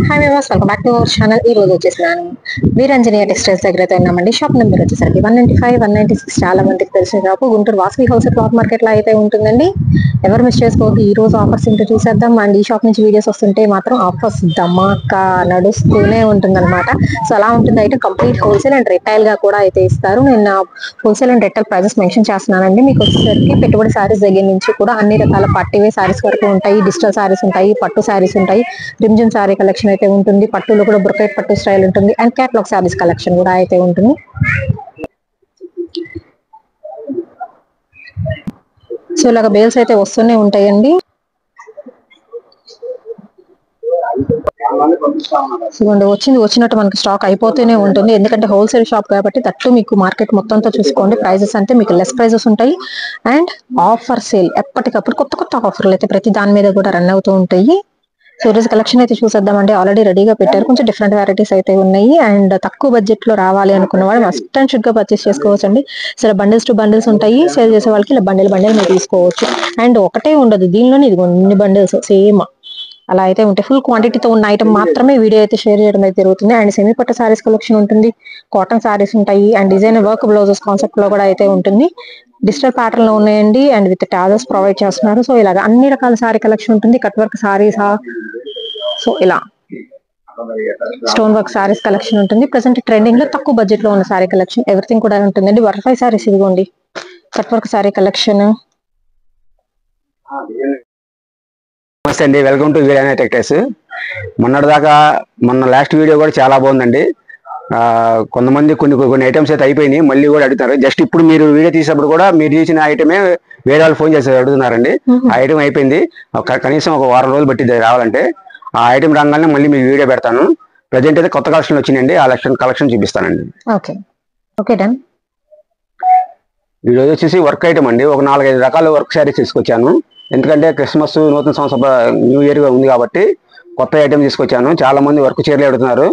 Hi viewers, welcome back to our channel. ఈ రోజు వచ్చేసినాను వీరంజనీయ textiles దగ్గర అయితే ఉన్నామండి. షాప్ నెంబర్ వచ్చేసరికి 195, 196. చాలా మందికి తెలిసిన shop Guntur Vasavi house cloth market లో అయితే ఉంటుందండి. ఎవరు మిస్ చేసుకోవద్దు. ఈ రోజు ఆఫర్స్ ఏంటో చూసేద్దాం. అండ్ ఈ షాప్ నుంచి వీడియోస్ వస్తుంటే మాత్రం ఆఫర్స్ ధమాకా నడుస్తూనే ఉంటుందన్నమాట. సో అలా ఉంటుంది అయితే కంప్లీట్ హోల్సేల్ అండ్ రిటైల్ గా కూడా అయితే ఇస్తారు. నేను wholesale and retail prices mention చేస్తున్నానండి. మీకు వచ్చేసరికి పెట్టుబడి సారీస్ దగ్గర నుంచి కూడా అన్ని రకాల పట్టివే సారీస్ వరకు ఉంటాయి. డిజిటల్ సారీస్ ఉంటాయి, పట్టు సారీస్ ఉంటాయి, రిమ్జిమ్ సారీ కలెక్షన్ అయితే ఉంటుంది. పట్టులో కూడా బ్రొకెట్ పట్టు స్టైల్ ఉంటుంది అండ్ క్యాట్లాగ్ సారీస్ కలెక్షన్ కూడా అయితే ఉంటుంది. సో ఇలాగ బేల్స్ అయితే వస్తూనే ఉంటాయండి. వచ్చినట్టు మనకి స్టాక్ అయిపోతూనే ఉంటుంది. ఎందుకంటే హోల్సేల్ షాప్ కాబట్టి తట్టు మీకు మార్కెట్ మొత్తంతో చూసుకోండి. ప్రైజెస్ అంటే మీకు లెస్ ప్రైజెస్ ఉంటాయి అండ్ ఆఫర్ సేల్ ఎప్పటికప్పుడు కొత్త కొత్త ఆఫర్లు అయితే ప్రతి దాని మీద కూడా రన్ అవుతూ ఉంటాయి. సో ఈరోజు కలెక్షన్ అయితే చూసేద్దామంటే ఆల్రెడీ రెడీగా పెట్టారు. కొంచెం డిఫరెంట్ వెరైటీస్ అయితే ఉన్నాయి అండ్ తక్కువ బడ్జెట్ లో రావాలి అనుకున్న వాళ్ళు మస్ట్ అండ్ షుడ్ గా పర్చేస్ చేసుకోవచ్చు అండి. సో బండిల్స్ టు బండిల్స్ ఉంటాయి. సేల్ చేసే వాళ్ళకి ఇలా బండిల్ మీరు తీసుకోవచ్చు. అండ్ ఒకటే ఉండదు దీనిలోనే, ఇది కొన్ని బండిల్స్ సేమ్ అలా అయితే ఉంటాయి. ఫుల్ క్వాంటిటీతో ఉన్న ఐటమ్ మాత్రమే వీడియో అయితే షేర్ చేయడం అయితే జరుగుతుంది. అండ్ సెమీ పట్టు సారీస్ కలెక్షన్ ఉంటుంది, కాటన్ సారీస్ ఉంటాయి and design work blouses concept లో కూడా అయితే ఉంటుంది. డిజిటల్ ప్యాటర్న్ లో ఉన్నాయండి అండ్ విత్ టాజర్స్ ప్రొవైడ్ చేస్తున్నారు. సో ఇలాగ అన్ని రకాల సారీ కలెక్షన్ ఉంటుంది. కట్ వర్క్ సారీస్, సో ఇలా స్టోన్ వర్క్ సారీస్ కలెక్షన్ ఉంటుంది. ప్రెసెంట్ ట్రెండింగ్ లో తక్కువ బడ్జెట్ లో ఉన్న సారీ కలెక్షన్ ఎవ్రీథింగ్ కూడా ఉంటుందండి. బటర్ఫ్లై సారీస్ ఇదిగోండి, కట్ వర్క్ సారీ కలెక్షన్. నమస్తే అండి, వెల్కమ్ టు వీరంజనీయ టెక్స్టైల్స్. మొన్న లాస్ట్ వీడియో కూడా చాలా బాగుందండి. కొంతమంది కొన్ని ఐటమ్స్ అయితే అయిపోయినాయి, మళ్ళీ కూడా అడుగుతారు. జస్ట్ ఇప్పుడు మీరు వీడియో తీసినప్పుడు కూడా మీరు తీసిన ఐటమే వేరే వాళ్ళు ఫోన్ చేసి అడుగుతున్నారండి. ఆ ఐటమ్ అయిపోయింది, కనీసం ఒక వారం రోజులు పట్టింది రావాలంటే. ఆ ఐటమ్ రాగానే మళ్ళీ మీకు వీడియో పెడతాను. ప్రజెంట్ అయితే కొత్త కలెక్షన్ వచ్చినాయండి, ఆ కలెక్షన్ చూపిస్తానండి. ఈరోజు వచ్చేసి వర్క్ ఐటమ్ అండి. ఒక 4-5 రకాల వర్క్ శారీస్ తీసుకొచ్చాను. ఎందుకంటే క్రిస్మస్, నూతన సంవత్సరం, న్యూ ఇయర్ ఉంది కాబట్టి కొత్త ఐటమ్ తీసుకొచ్చాను. చాలా మంది వర్క్ చీరలు అడుగుతున్నారు,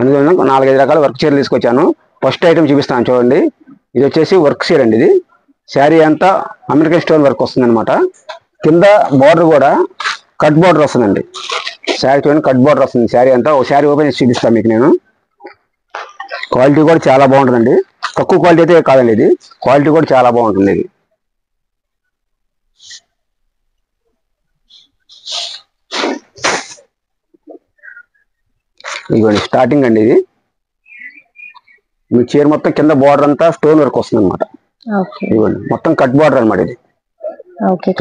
అందువల్ల 4-5 రకాల వర్క్ చీరలు తీసుకొచ్చాను. ఫస్ట్ ఐటమ్ చూపిస్తాను చూడండి. ఇది వచ్చేసి వర్క్ చీర అండి. ఇది శారీ అంతా అమెరికన్ స్టోన్ వర్క్ వస్తుంది అనమాట. కింద బార్డర్ కూడా కట్ బార్డర్ వస్తుందండి. శారీ చూడండి, కట్ బార్డర్ వస్తుంది శారీ అంతా. ఒక శారీ ఓపెన్ చేసి చూపిస్తాను మీకు నేను. క్వాలిటీ కూడా చాలా బాగుంటుందండి, తక్కువ క్వాలిటీ అయితే కాదండి, ఇది క్వాలిటీ కూడా చాలా బాగుంటుంది. ఇది ఇదిగోండి స్టార్టింగ్ అండి. ఇది మీ చీర మొత్తం కింద బార్డర్ అంతా స్టోన్ వర్క్ వస్తుంది అనమాట. ఇదిగోండి మొత్తం కట్ బార్డర్ అనమాట. ఇది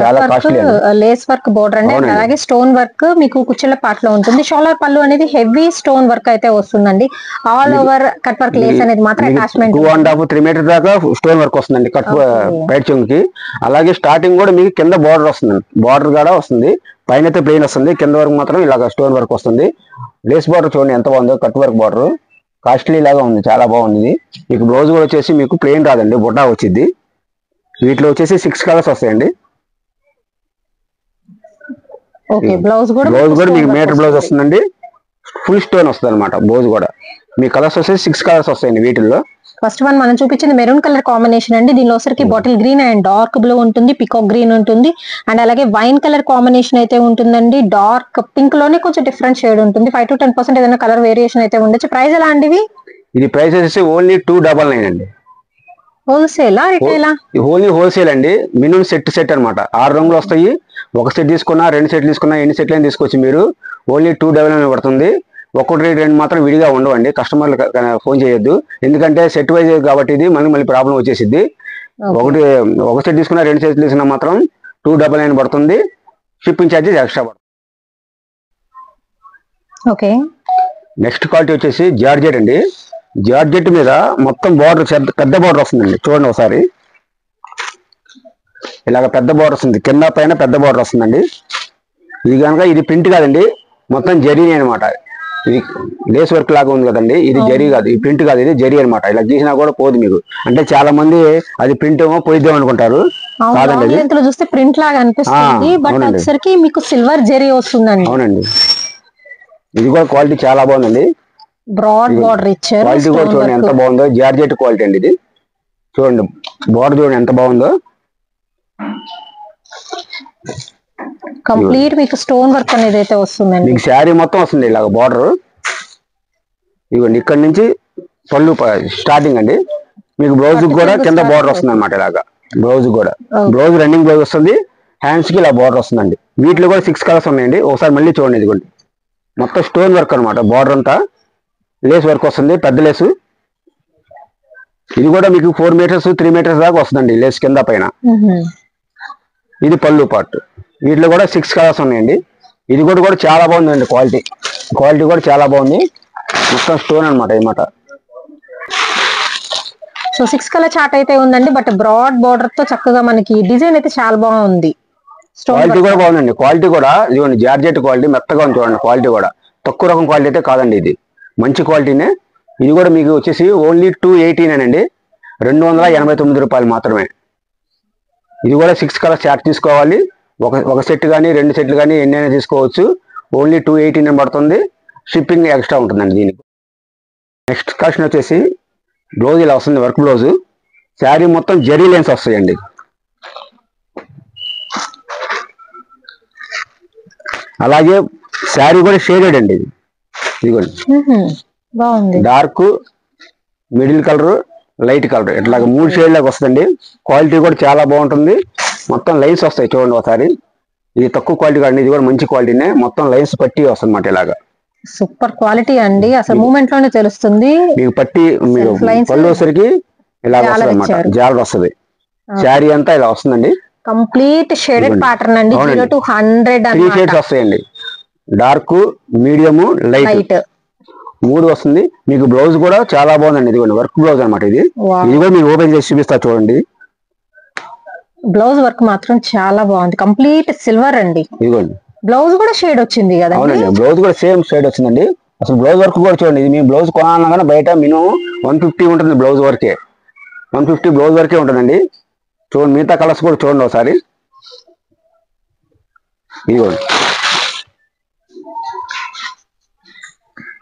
చాలా కాస్ట్లీ, లేస్ వర్క్ బోర్డర్ అండి. అలాగే స్టోన్ వర్క్ మీకు కుచ్చెల పార్ట్ లో ఉంటుంది. షోల్డర్ పళ్ళు అనేది హెవీ స్టోన్ వర్క్ అయితే వస్తుందండి. All over cut work lace అనేది మాత్రం అటాచ్మెంట్ 2.5-3 మీటర్ దాకా స్టోన్ వర్క్ వస్తుందండి కట్ బయట చెంగుకి. అలాగే స్టార్టింగ్ కూడా మీకు కింద బార్డర్ వస్తుంది, బార్డర్ కూడా వస్తుంది. పైన అయితే ప్లెయిన్ వస్తుంది, కింద వరకు మాత్రం ఇలాగ స్టోన్ వర్క్ వస్తుంది. లేస్ బార్డర్ చూడండి ఎంత బాగుందో, కట్ వర్క్ బార్డర్ కాస్ట్లీ లాగా ఉంది, చాలా బాగుంది. మీకు బ్లౌజ్ కూడా వచ్చేసి మీకు ప్లెయిన్ రాదండి, బుట్టా వచ్చింది. వీటిలో వచ్చేసి 6 కలర్స్ వస్తాయండి. బ్లౌజ్ కూడా మీకు మీటర్ బ్లౌజ్ వస్తుందండి, ఫుల్ స్టోన్ వస్తుంది అనమాట. బ్లౌజ్ కూడా మీ కలర్స్ వచ్చేసి 6 కలర్స్ వస్తాయండి. వీటిల్లో ఫస్ట్ వన్ మనం చూపించింది మెరూన్ కలర్ కాంబినేషన్ అండి. దీనిలో వచ్చరికి bottle green and dark blue ఉంటుంది, పికాక్ గ్రీన్ ఉంటుంది అండ్ అలాగే వైన్ కలర్ కాంబినేషన్ అయితే ఉంటుందండి. డార్క్ పింక్ లోనే కొంచెం డిఫరెంట్ షేడ్ ఉంటుంది. 5-10% ఏదైనా కలర్ వేరియేషన్ అయితే ఉండొచ్చు. ప్రైస్ ఎలా అండి? ఇది ప్రైస్ వచ్చేసి ఓన్లీ 299 అండి. Wholesale retail? ఓన్లీ హోల్సేల్ అండి. మినిమం సెట్ అనమాట. 6 రంగులు వస్తాయి. ఒక సెట్ తీసుకున్నా, 2 సెట్లు తీసుకున్నా, ఎన్ని సెట్లు అయినా తీసుకోవచ్చు మీరు. ఓన్లీ 299 పడుతుంది. 1-2 మాత్రం విడిగా ఉండవండి. కస్టమర్లు ఫోన్ చేయొద్దు, ఎందుకంటే సెట్ వైజ్ కాబట్టి ఇది మళ్ళీ ప్రాబ్లం వచ్చేసిద్ది. ఒక సెట్ తీసుకున్నా, 2 సెట్లు తీసుకున్నా మాత్రం 299 పడుతుంది. షిప్పింగ్ ఛార్జెస్ ఎక్స్ట్రా పడుతుంది. ఓకే, నెక్స్ట్ క్వాలిటీ వచ్చేసి జార్జెట్ అండి. జార్జెట్ మీద మొత్తం బార్డర్ పెద్ద బార్డర్ వస్తుందండి. చూడండి ఒకసారి, ఇలాగ పెద్ద బార్డర్ వస్తుంది, కింద పైన పెద్ద బార్డర్ వస్తుందండి. ఇది కనుక ఇది ప్రింట్ కాదండి, మొత్తం జరీనే అనమాట. ఇది లేస్ వర్క్ లాగా ఉంది కదండి, ఇది జరీ కాదు, ఈ ప్రింట్ కాదు, ఇది జరీ అనమాట. ఇలా గీసినా కూడా పోదు మీకు. అంటే చాలా మంది అది ప్రింట్ ఏమో పోయిద్దాం అనుకుంటారు, కాదండి. చూస్తే ప్రింట్ లాగా అనిపిస్తుంది, బట్ వచ్చరికి మీకు సిల్వర్ జరీ వస్తుందండి. అవునండి, ఇది కూడా క్వాలిటీ చాలా బాగుందండి. బ్రాడ్ బార్డర్ ఇచ్చారు. క్వాలిటీ కూడా చూడండి ఎంత బాగుందో, జార్జెట్ క్వాలిటీ అండి. ఇది చూడండి, బార్డర్ చూడండి ఎంత బాగుందో. కంప్లీట్ మీకు స్టోన్ వర్క్ అనేది అయితే వస్తుందండి. మీకు శారీ మొత్తం వస్తుంది ఇలాగ బార్డర్. ఇదిగోండి ఇక్కడ నుంచి పళ్ళు స్టార్టింగ్ అండి. మీకు బ్లౌజ్ కూడా కింద బార్డర్ వస్తుంది అనమాట. ఇలాగా బ్లౌజ్ కూడా బ్లౌజ్ రన్నింగ్ బ్లౌజ్ వస్తుంది. హ్యాండ్స్ కి ఇలా బార్డర్ వస్తుందండి. వీటిలో కూడా 6 కలర్స్ ఉన్నాయండి. ఒకసారి మళ్ళీ చూడండి. ఇదిగోండి మొత్తం స్టోన్ వర్క్ అనమాట. బార్డర్ అంతా లేస్ వర్క్ వస్తుంది, పెద్ద లేసు. ఇది కూడా మీకు 4 మీటర్స్ 3 మీటర్స్ దాకా వస్తుందండి లేస్ కింద పైన. ఇది పళ్ళు పార్ట్. వీటిలో కూడా 6 కలర్స్ ఉన్నాయండి. ఇది కూడా చాలా బాగుందండి. క్వాలిటీ కూడా చాలా బాగుంది. మొత్తం స్టోన్ అనమాట అనమాట. సో 6 కలర్ చార్ట్ అయితే ఉందండి. బట్ బ్రాడ్ బార్డర్ తో చక్కగా మనకి డిజైన్ అయితే చాలా బాగుంది. క్వాలిటీ కూడా బాగుందండి. క్వాలిటీ కూడా ఇదిగోండి జార్జెట్ క్వాలిటీ మెత్తగా ఉంది చూడండి. క్వాలిటీ కూడా తక్కువ రకం క్వాలిటీ అయితే కాదండి. ఇది మంచి క్వాలిటీనే. ఇది కూడా మీకు వచ్చేసి ఓన్లీ 289 అండి. 289 రూపాయలు మాత్రమే. ఇది కూడా 6 కలర్ చార్ట్ తీసుకోవాలి. ఒక సెట్ కానీ 2 సెట్లు కానీ ఎన్నైనా తీసుకోవచ్చు. ఓన్లీ 289 పడుతుంది. షిప్పింగ్ ఎక్స్ట్రా ఉంటుందండి దీనికి. నెక్స్ట్ కలెక్షన్ వచ్చేసి బ్లౌజ్ ఇలా వస్తుంది. Work blouse. శారీ మొత్తం జరీ లైన్స్ వస్తాయండి. అలాగే శారీ కూడా షేడెడ్ అండి. ఇదిగోండి బాగుంది. Dark, middle colour, light colour ఇట్లాగ 3 షేడ్ లాగా వస్తుందండి. క్వాలిటీ కూడా చాలా బాగుంటుంది. మొత్తం లైన్స్ వస్తాయి చూడండి ఒకసారి. ఇది తక్కువ క్వాలిటీ కాదండి. ఇది కూడా మంచి క్వాలిటీనే. మొత్తం లైన్స్ పట్టి వస్తుంది అన్నమాట. ఇలాగా సూపర్ క్వాలిటీ అండి. అసలు మూమెంట్ లోనే తెలుస్తుంది. మీకు పట్టి మీకు పళ్ళు వచ్చరికి ఇలా వస్తుంది అన్నమాట. జాలర్ వస్తుంది. శారీ అంతా ఇలా వస్తుందండి. కంప్లీట్ షేడెడ్ ప్యాటర్న్ అండి. 0 to 100 3 షేడ్స్ వస్తాయండి. డార్క్, మీడియం, లైట్ 3 వస్తుంది. మీకు బ్లౌజ్ కూడా చాలా బాగుందండి. ఇదిగోండి వర్క్ బ్లౌజ్ అనమాట. ఇది కూడా మీకు ఓపెన్ చేసి చూపిస్తా చూడండి. బ్లౌజ్ వర్క్ మాత్రం చాలా బాగుంది. కంప్లీట్ సిల్వర్ అండి. ఇదిగోండి బ్లౌజ్ కూడా షేడ్ వచ్చింది కదా. అవునండి బ్లౌజ్ కూడా సేమ్ షేడ్ వచ్చిందండి. అసలు బ్లౌజ్ వర్క్ కూడా చూడండి. ఇది మీ బ్లౌజ్ కొనాలన్నా బయట మినిమం 150 ఉంటుంది. బ్లౌజ్ వర్కే 150 బ్లౌజ్ వర్కే ఉంటుందండి. చూడండి మిగతా కలర్స్ కూడా చూడండి ఒకసారి. ఇదిగోండి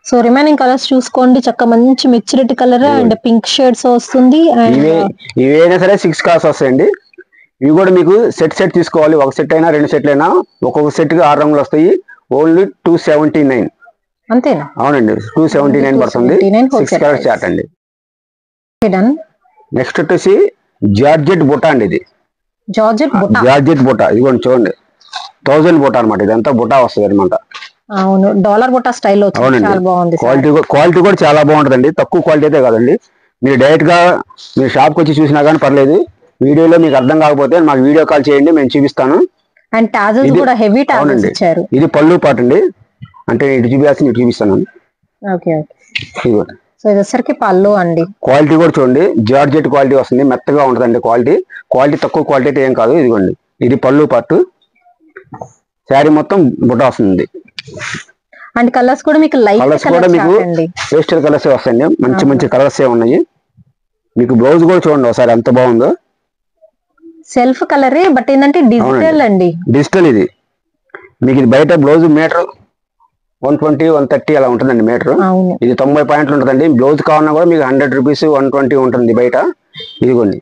సో రిమైనింగ్ కలర్స్ చూసుకోండి. చక్క మంచి mixed colour and pink shades వస్తుంది. ఇవైనా సరే 6 కలర్స్ వస్తాయండి. ఇవి కూడా మీకు సెట్ తీసుకోవాలి. ఒక సెట్ అయినా 2 సెట్లు అయినా ఒక్కొక్క సెట్ కి 6 రంగులు వస్తాయి. ఓన్లీ 279 అంతేనా? అవునండి 279 పడుతుంది. 6 కలర్ చార్ట్ అండి. నెక్స్ట్ వచ్చేసి జార్జెట్ బుట్ట అండి. ఇది జార్జెట్ బుట్ట. ఇదిగోండి చూడండి 1000 బుట్ట అనమాట. ఇదంతా బుట్ట వస్తుంది అనమాట. అవును డాలర్ బుట్ట స్టైల్లో చాలా బాగుంది. క్వాలిటీ కూడా చాలా బాగుంటుందండి. తక్కువ క్వాలిటీ అయితే కాదండి. మీరు డైరెక్ట్ గా మీరు షాప్ కి వచ్చి చూసినా కానీ పర్లేదు. వీడియోలో మీకు అర్థం కాకపోతే మాకు వీడియో కాల్ చేయండి, మేము చూపిస్తాను. అండ్ టాజల్స్ కూడా హెవీ టాజల్స్ ఇచ్చారు. ఇది పళ్ళు పాటు అండి. అంటే ఇటు చూపిస్తాను, ఇటు చూపిస్తాను. Okay okay. సో ఇది వచ్చరికి పళ్ళు అండి. క్వాలిటీ కూడా చూడండి జార్జెట్ క్వాలిటీ వస్తుంది. మెత్తగా ఉంటుందండి. క్వాలిటీ తక్కువ క్వాలిటీ అయితే ఏం కాదు. ఇదిగోండి ఇది పళ్ళు పాటు. శారీ మొత్తం బుట్ట వస్తుంది. అండ్ కలర్స్ కూడా మీకు లైట్ కలర్స్ కూడా మీకు పేస్టల్ కలర్స్ వస్తాయండి. మంచి కలర్స్ ఉన్నాయి. మీకు బ్లౌజ్ కూడా చూడండి ఒకసారి ఎంత బాగుందో. సెల్ఫ్ కలరే బట్ ఏంటంటే డిజిటల్ అండి. డిజిటల్ ఇది మీకు ఇది బయట బ్లౌజ్ మీటర్ 120 130 అలా ఉంటుందండి మీటర్. ఇది 90 పాయింట్లు ఉంటుందండి. బ్లౌజ్ కావాలన్నా కూడా మీకు 100 రూపీస్ 120 ఉంటుంది బయట. ఇదిగోండి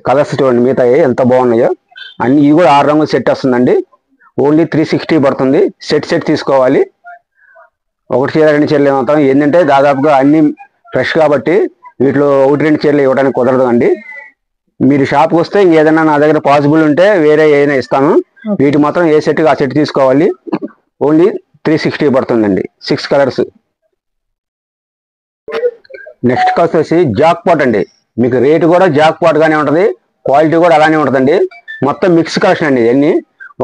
కలర్స్ చూడండి మిగతా ఎంత బాగున్నాయో అన్ని. ఇది కూడా 6 రంగులు సెట్ వస్తుందండి. ఓన్లీ 360 పడుతుంది. సెట్ తీసుకోవాలి. 1 చీర 2 చీరలు ఏమవుతాం. ఏంటంటే దాదాపుగా అన్ని ఫ్రెష్ కాబట్టి వీటిలో 1 2 చీరలు ఇవ్వడానికి కుదరదు అండి. మీరు షాప్కి వస్తే ఏదైనా నా దగ్గర పాసిబుల్ ఉంటే వేరే ఏదైనా ఇస్తాను. వీటి మాత్రం ఏ సెట్ ఆ సెట్ తీసుకోవాలి. ఓన్లీ 360 పడుతుందండి. 6 కలర్స్. నెక్స్ట్ వచ్చేసి జాక్ పాట్ అండి. మీకు రేటు కూడా జాక్ పాట్ గానే ఉంటుంది. క్వాలిటీ కూడా అలానే ఉంటుందండి. మొత్తం మిక్స్ కలెక్షన్ అండి. ఇవన్నీ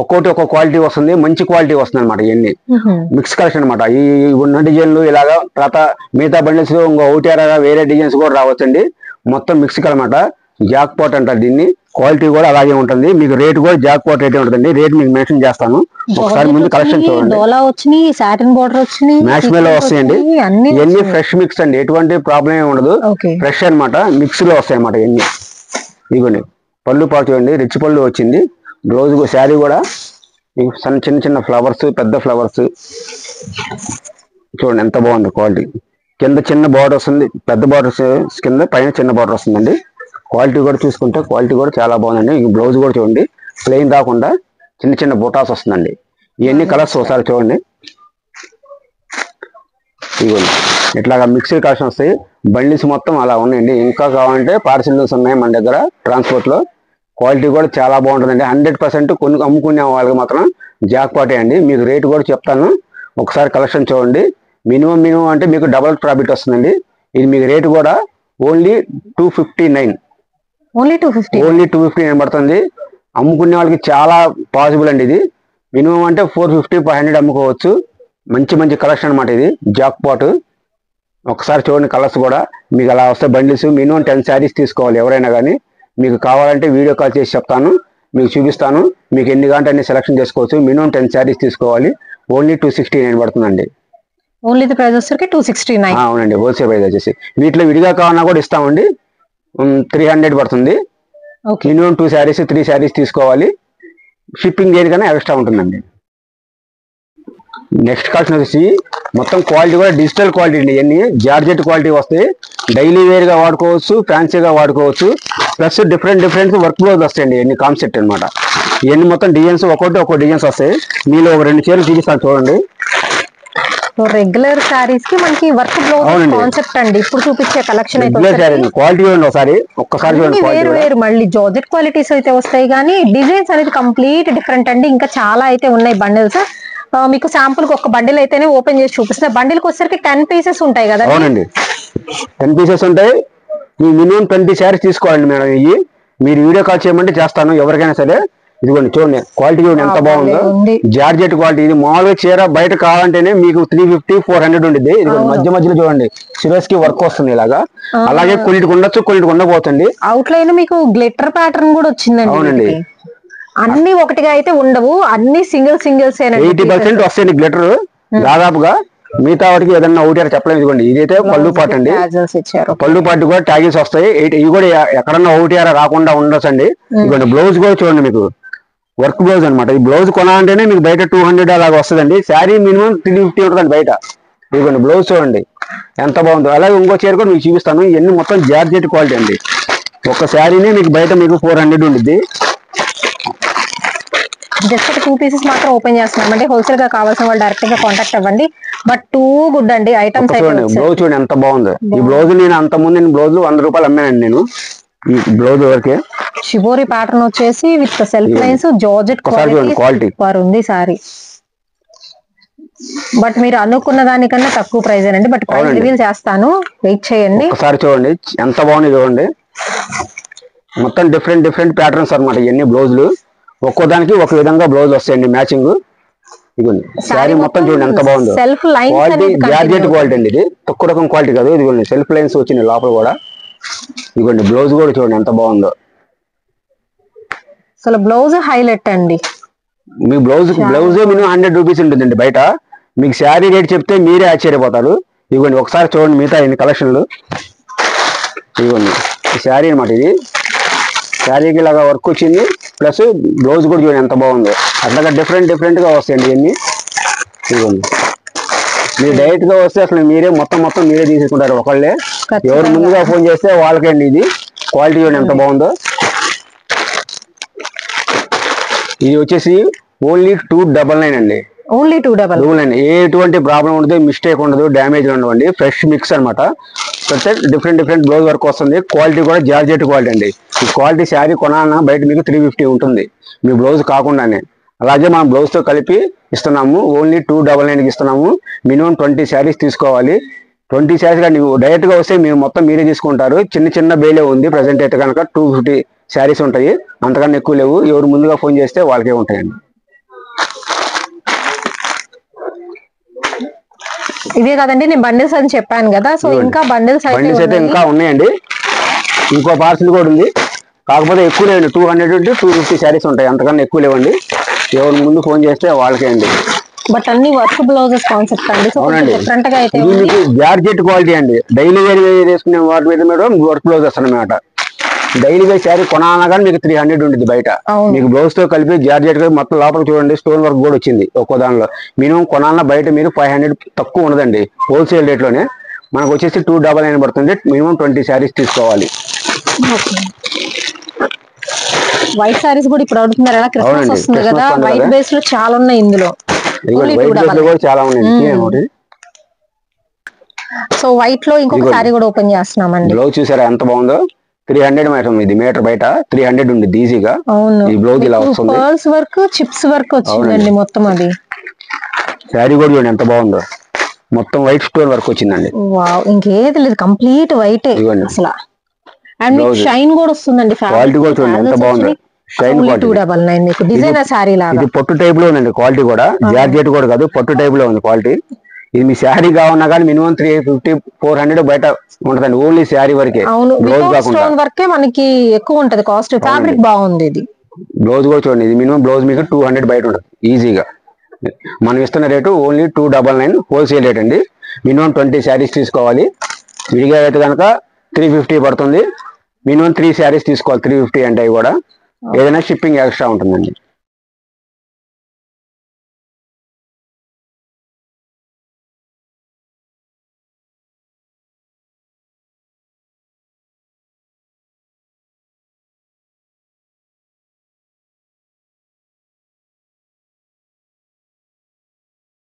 ఒక్కొక్క క్వాలిటీ వస్తుంది. మంచి క్వాలిటీ వస్తుంది అనమాట. ఇవన్నీ మిక్స్ కలెక్షన్ అనమాట. ఈ ఉన్న డిజైన్లు ఇలాగా తర్వాత మిగతా బండిల్స్ ఇంకో ఒకటి వేరే డిజైన్స్ కూడా రావచ్చండి. మొత్తం మిక్స్ అనమాట. జాక్ పాట్ అంటారు దీన్ని. క్వాలిటీ కూడా అలాగే ఉంటుంది. మీకు రేట్ కూడా జాక్ పాట్ రేటే ఉంటుందండి. రేట్ మీకు మెన్షన్ చేస్తాను. ఒకసారి ముందు కలెక్షన్ చూడండి. మ్యాచ్ మేలో వస్తాయండి. ఇవన్నీ ఫ్రెష్ మిక్స్ అండి. ఎటువంటి ప్రాబ్లం ఏమి ఉండదు. ఫ్రెష్ అనమాట. మిక్స్ లో వస్తాయి అనమాట ఇవన్నీ. ఇదిగోండి పళ్ళు పాటు చూడండి. రిచ్ పళ్ళు వచ్చింది. బ్లౌజ్ శారీ కూడా చిన్న ఫ్లవర్స్, పెద్ద ఫ్లవర్స్ చూడండి ఎంత బాగుంది క్వాలిటీ. కింద చిన్న బార్డర్ వస్తుంది. పెద్ద బార్డర్స్ కింద పైన చిన్న బార్డర్ వస్తుందండి. క్వాలిటీ కూడా చూసుకుంటే క్వాలిటీ కూడా చాలా బాగుందండి. బ్లౌజ్ కూడా చూడండి ప్లెయిన్ రాకుండా చిన్న బూటాస్ వస్తుందండి. ఇవన్నీ కలర్స్ ఒకసారి చూడండి. ఇదిగోండి ఇట్లాగా మిక్స్డ్ కలెక్షన్ వస్తాయి. బండిల్స్ మొత్తం అలా ఉన్నాయండి. ఇంకా కావాలంటే పార్సిల్స్ ఉన్నాయి మన దగ్గర ట్రాన్స్పోర్ట్ లో. క్వాలిటీ కూడా చాలా బాగుంటుందండి. 100% కొన్ని అమ్ముకునే వాళ్ళకి మాత్రం జాక్ పాటే అండి. మీకు రేటు కూడా చెప్తాను, ఒకసారి కలెక్షన్ చూడండి. మినిమం అంటే మీకు డబల్ ప్రాఫిట్ వస్తుందండి. ఇది మీకు రేటు కూడా ఓన్లీ 259. ఓన్లీ 259 పడుతుంది. అమ్ముకునే వాళ్ళకి చాలా పాసిబుల్ అండి. ఇది మినిమం అంటే 450, 500 అమ్ముకోవచ్చు. మంచి మంచి కలెక్షన్ అనమాట ఇది, జాక్ పాట్. ఒకసారి చూడండి కలర్స్ కూడా. మీకు అలా వస్తే బండిల్స్ మినిమం 10 శారీస్ తీసుకోవాలి ఎవరైనా కానీ. మీకు కావాలంటే వీడియో కాల్ చేసి చెప్తాను, మీకు చూపిస్తాను. మీకు ఎన్ని గంటలు అన్ని సెలెక్షన్ చేసుకోవచ్చు. మినిమం 10 శారీస్ తీసుకోవాలి. ఓన్లీ 269 పడుతుందండి. ఓన్లీ ది ప్రైస్ వచ్చేసరికి 269. అవునండి, హోల్సేల్ ప్రైస్ వచ్చేసి. వీటిలో విడిగా కావాలన్నా కూడా ఇస్తామండి. 300 పడుతుంది. మినిమం 2 శారీస్ 3 శారీస్ తీసుకోవాలి. షిప్పింగ్ దేనికైనా ఎక్స్ట్రా ఉంటుందండి. నెక్స్ట్ కలెక్షన్ వచ్చేసి మొత్తం క్వాలిటీ కూడా డిజిటల్ క్వాలిటీ అండి. ఇవన్నీ జార్జెట్ క్వాలిటీ వస్తాయి. డైలీ వేర్ గా వాడుకోవచ్చు, ఫ్యాన్సీగా వాడుకోవచ్చు. ప్లస్ డిఫరెంట్ వర్క్ బ్లౌజ్ వస్తాయండి. ఇవన్నీ కాన్సెప్ట్ అనమాట. ఇవన్నీ మొత్తం డిజైన్స్ ఒక్కో డిజైన్స్ వస్తాయి. మీలో ఒక 2 చీరలు చూపిస్తాను చూడండి. రెగ్యులర్ సారీస్ కి మనకి వర్క్ బ్లౌజ్ కాన్సెప్ట్ అండి. ఇప్పుడు చూపించే కలెక్షన్ అయితే క్వాలిటీ చూడండి ఒక్కసారి చూడండి. వేరు మళ్ళీ జార్జెట్ క్వాలిటీస్ అయితే వస్తాయి కానీ డిజైన్స్ అనేది కంప్లీట్ డిఫరెంట్ అండి. ఇంకా చాలా అయితే ఉన్నాయి బండిల్స్. మీకు శాంపుల్ కి ఒక బండిల్ అయితేనే ఓపెన్ చేసి చూపిస్తే, బండిల్ కి వచ్చేసరికి 10 పీసెస్ ఉంటాయి కదా. అవునండి, 10 పీసెస్ ఉంటాయి. మినిమం 20 శారీస్ తీసుకోవాలండి మేడం. ఇవి మీరు వీడియో కాల్ చేయమంటే చేస్తాను ఎవరికైనా సరే. ఇదిగోండి చూడండి క్వాలిటీ చూడండి ఎంత బాగుందో. Georgette quality. ఇది మామూలుగా చీర బయట కావాలంటేనే మీకు 350, 400 ఉండిద్ది. ఇది మధ్యలో చూడండి సిరోస్ కి వర్క్ వస్తుంది ఇలాగా. అలాగే కొన్నిటికి ఉండొచ్చు, కొన్నిటికి ఉండబోతుంది. అవుట్ లైన్ మీకు గ్లిటర్ ప్యాటర్న్ కూడా వచ్చిందండి. అవునండి, అన్ని ఒకటిగా అయితే ఉండవు, అన్ని సింగిల్స్ 80% వస్తాయండి గ్లిటర్ దాదాపుగా. మిగతా వాటికి ఏదన్నా ఒకటి చెప్పలేదు. ఇదిగోండి ఇదైతే పళ్ళు పాటు అండి. పళ్ళు పాటు కూడా ట్యాగిల్స్ వస్తాయి. ఇవి కూడా ఎక్కడన్నా ఒకటి రాకుండా ఉండొచ్చు అండి. ఇదిగోండి బ్లౌజ్ కూడా చూడండి, మీకు వర్క్ బ్లౌజ్ అనమాట. ఈ బ్లౌజ్ కొనాలంటేనే మీకు బయట 200 అలాగా వస్తుందండి. శారీ మినిమం 350 ఉంటుందండి బయట. ఇదిగోండి బ్లౌజ్ చూడండి ఎంత బాగుందో. అలాగే ఇంకో చీర కూడా మీకు చూపిస్తాను. ఇవన్నీ మొత్తం జార్జెట్ క్వాలిటీ అండి. ఒక శారీనే మీకు బయట మీకు 400 ఉండిద్ది. జస్ట్ 2 పీసెస్ మాత్రం ఓపెన్ చేస్తున్నాం అంటే హోల్సేల్ గా కావాల్సిన వాళ్ళు డైరెక్ట్ గా కాంటాక్ట్ అవ్వండి. బట్ టూ గుడ్ అండి ఐటమ్స్. బ్లౌజ్ చూడండి ఎంత బాగుందో. ఈ బ్లౌజ్ నేను అంత ముందు బ్లౌజ్ 100 రూపాయలు అమ్మానండి నేను. ఈ బ్లౌజ్ వరకే షిబోరి ప్యాటర్న్ వచ్చేసి with self lines georgette quality super ఉంది సారీ. బట్ మీరు అనుకున్న దానికన్నా తక్కువ ప్రైస్ అండి. బట్ ప్రైస్ రివీల్ చేస్తాను, వెయిట్ చేయండి. ఒకసారి చూడండి ఎంత బాగుంది చూడండి. మొత్తం డిఫరెంట్ ప్యాటర్న్స్ అన్నమాట. ఇవన్నీ బ్లౌజులు ఒక్కో దానికి ఒక విధంగా బ్లౌజ్ వస్తాయండి మ్యాచింగ్. ఇదిగోండి శారీ మొత్తం చూడండి ఎంత బాగుందో. Self lines quality georgette quality అండి. ఇది తక్కువ రకం క్వాలిటీ కాదు. ఇదిగోండి సెల్ఫ్ లైన్స్ వచ్చినాయి లోపల కూడా. ఇదిగోండి బ్లౌజ్ కూడా చూడండి ఎంత బాగుందో. అసలు బ్లౌజ్ హైలైట్ అండి. మీ బ్లౌజ్ మినిమం 100 రూపీస్ ఉంటుందండి బయట. మీకు శారీ రేట్ చెప్తే మీరే ఆశ్చర్యపోతారు. ఇదిగోండి ఒకసారి చూడండి మిగతా ఇన్ని కలెక్షన్లు. ఇదిగోండి శారీ అనమాట. ఇది శారీకి ఇలాగా వర్క్ వచ్చింది. ప్లస్ బ్లౌజ్ కూడా చూడండి ఎంత బాగుందో. అట్లాగా డిఫరెంట్ గా వస్తాయండి ఇవన్నీ. ఇదిగోండి మీరు డైరెక్ట్ గా వస్తే అసలు మీరే మొత్తం మీరే తీసుకుంటారు ఒకళ్ళే. ఎవరు ముందుగా ఫోన్ చేస్తే వాళ్ళకండి. ఇది క్వాలిటీ చూడండి ఎంత బాగుందో. ఇది వచ్చేసి ఓన్లీ 299 అండి. ఓన్లీ 299. ఎటువంటి ప్రాబ్లం ఉండదు, మిస్టేక్ ఉండదు, డ్యామేజ్ ఉండవండి. ఫ్రెష్ మిక్స్ అనమాట. డిఫరెంట్ బ్లౌజ్ వర్క్ వస్తుంది. క్వాలిటీ కూడా జార్జెట్ క్వాలిటీ అండి. ఈ క్వాలిటీ శారీ కొనాలన్నా బయట మీకు 350 ఉంటుంది మీ బ్లౌజ్ కాకుండానే. అలాగే మనం బ్లౌజ్ తో కలిపి ఇస్తున్నాము. ఓన్లీ 299కి ఇస్తున్నాము. మినిమం 20 శారీస్ తీసుకోవాలి. 20 శారీస్ కానీ డైరెక్ట్ గా వస్తే మీరు మొత్తం మీరే తీసుకుంటారు. చిన్న బేలే ఉంది ప్రజెంట్ అయితే కనుక 250 శారీస్ ఉంటాయి. అంతకన్నా ఎక్కువ లేవు. ఎవరు ముందుగా ఫోన్ చేస్తే వాళ్ళకే ఉంటాయండి. ఇవే కదండి నేను బండిల్స్ అని చెప్పాను కదా. సో ఇంకా బండిల్స్ అయితే ఇంకా ఉన్నాయండి. ఇంకో పార్సిల్ కూడా ఉంది. కాకపోతే ఎక్కువ లేవండి. 200 to 250 శారీస్ ఉంటాయి. అంతకన్నా ఎక్కువ లేవండి. ఎవరు ముందు ఫోన్ చేస్తే వాళ్ళకే అండి. బట్ అన్ని వర్క్ బ్లౌజెస్ కాన్సెప్ట్ అండి. డిఫరెంట్ గా అయితే మీకు జార్జెట్ క్వాలిటీ అండి. డైలీ వేర్ వేసుకునే వాటి మీద మేడం వర్క్ బ్లౌజెస్ అన్నమాట. డైలీ వేర్ శారీ కొనాలన్నా కానీ మీకు 300 ఉంటుంది బయట. మీకు బ్లౌజ్ తో కలిపి జార్జెట్ మొత్తం లోపల చూడండి స్టోన్ వర్క్ కూడా వచ్చింది ఒక్కో దానిలో. మినిమం కొనాలన్నా బయట మీరు 500 తక్కువ ఉండదండి. హోల్సేల్ రేట్ లోనే మనకు వచ్చేసి 299 పడుతుంది. మినిమం 20 శారీస్ తీసుకోవాలి. వైట్ సారీస్ కూడా ఇప్పుడు అడుగుతున్నారు కదా. క్రిస్మస్ వస్తుంది కదా, వైట్ బేస్ లో చాలా ఉన్నాయి ఇందులో. వైట్ డ్రెస్ కూడా చాలా ఉన్నాయి. సో వైట్ లో ఇంకొక సారీ కూడా ఓపెన్ చేస్తున్నామండి. బ్లౌజ్ చూసారా ఎంత బాగుందో, 300 మేడం, ఇది మీటర్ బయట 300 ఉంది ఈజీగా. ఈ బ్లౌజ్ ఇలా వస్తుంది, పర్ల్స్ వర్క్ చిప్స్ వర్క్ వచ్చిందండి మొత్తం. అది శారీ కూడా చూడండి ఎంత బాగుందో, మొత్తం వైట్ స్టోన్ వర్క్ వచ్చిందండి. వావ్, ఇంకేది లేదు, కంప్లీట్ వైట్ అసలు. అండ్ మీకు షైన్ కూడా వస్తుందండి, క్వాలిటీ కూడా చూడండి ఎంత బాగుందో. షైన్ 299 మీకు డిజైనర్ సారీ లాగా. ఇది పట్టు టైప్ లో ఉందండి, క్వాలిటీ కూడా జార్జెట్ కూడా కాదు, పట్టు టైప్ లో ఉంది క్వాలిటీ. ఇది మీ శారీ కావున్నా కానీ మినిమం 350-400 బయట ఉంటదండి, ఓన్లీ శారీ వరకే. స్టోన్ వర్కే మనకి ఎక్కువ ఉంటది కాస్ట్. ఫ్యాబ్రిక్ బాగుంది. ఇది బ్లౌజ్ కూడా చూడండి, ఇది మినిమం బ్లౌజ్ మీకు 200 బయట ఉంటుంది ఈజీగా. మనం ఇస్తున్న రేటు ఓన్లీ 299 హోల్సేల్ రేట్ అండి. మినిమం 20 శారీస్ తీసుకోవాలి. విడిగా అయితే కనుక 350 పడుతుంది. మినిమం 3 శారీస్ తీసుకోవాలి, 350 అంటే కూడా. ఏదైనా షిప్పింగ్ ఎక్స్ట్రా ఉంటుందండి.